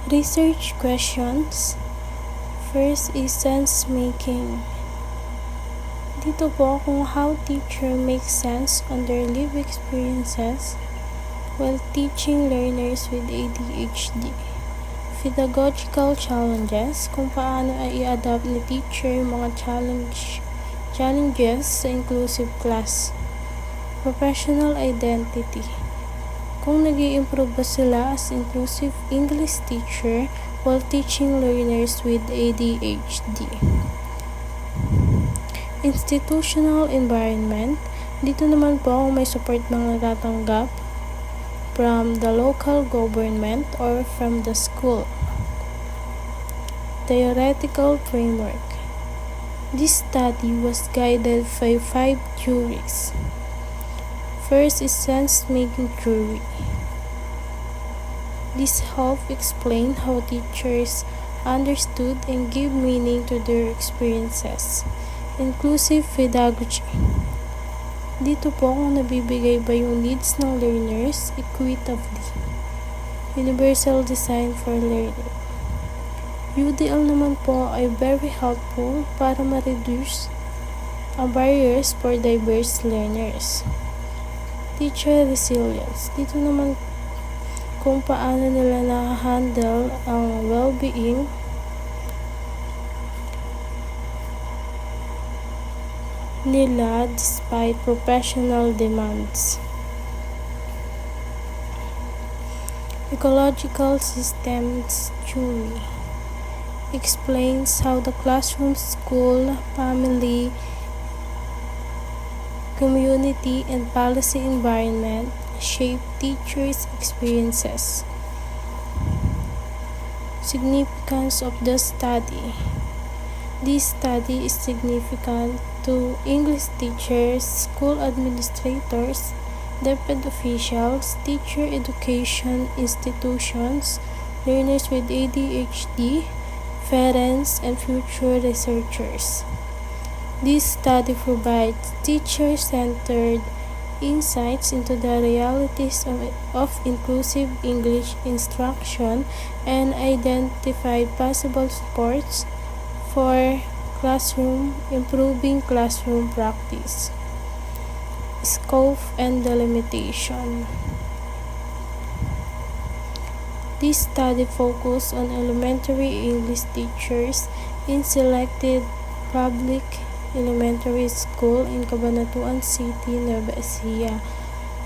Research questions. First is sense making. Dito po kung how teacher makes sense on their lived experiences while teaching learners with ADHD. Pedagogical challenges, kung paano ay i-adapt ni teacher yung mga challenges sa inclusive class. Professional identity, kung nag-i-improve ba sila as inclusive English teacher while teaching learners with ADHD. Institutional environment, dito naman po kung may support mga natatanggap from the local government or from the school. Theoretical framework, this study was guided by 5 theories. First is sense-making theory. This helps explain how teachers understood and give meaning to their experiences. Inclusive pedagogy. Dito po kung nabibigay ba yung needs ng learners equitably. Universal design for learning. UDL naman po ay very helpful para ma-reduce ang barriers for diverse learners. Teacher resilience. Dito naman kung paano nila na-handle ang well-being nila despite professional demands. Ecological systems theory explains how the classroom, school, family, community, and policy environment shape teachers' experiences. Significance of the study. This study is significant to English teachers, school administrators, deputy officials, teacher education institutions, learners with ADHD, parents, and future researchers. This study provides teacher-centered insights into the realities of inclusive English instruction and identified possible supports for improving classroom practice. Scope and delimitation. This study focused on elementary English teachers in selected public elementary school in Cabanatuan City, Nueva Ecija.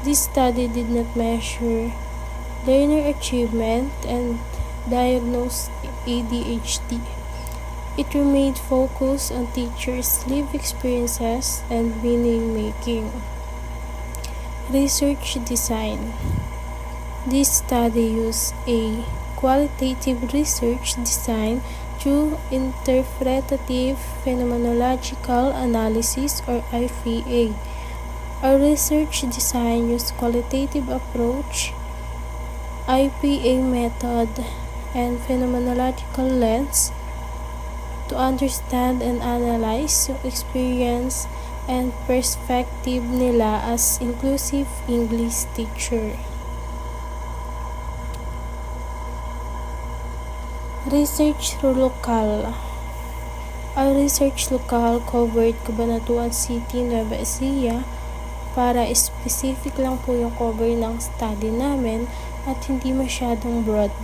This study did not measure learner achievement and diagnose ADHD. It remained focused on teachers' lived experiences and meaning making. Research design. This study used a qualitative research design through interpretative phenomenological analysis or IPA. Our research design used qualitative approach, IPA method, and phenomenological lens to understand and analyze yung experience and perspective nila as inclusive English teacher. Research lokal. Our research lokal covered Cabanatuan City, Nueva Ecija para specific lang po yung cover ng study namin at hindi masyadong broad.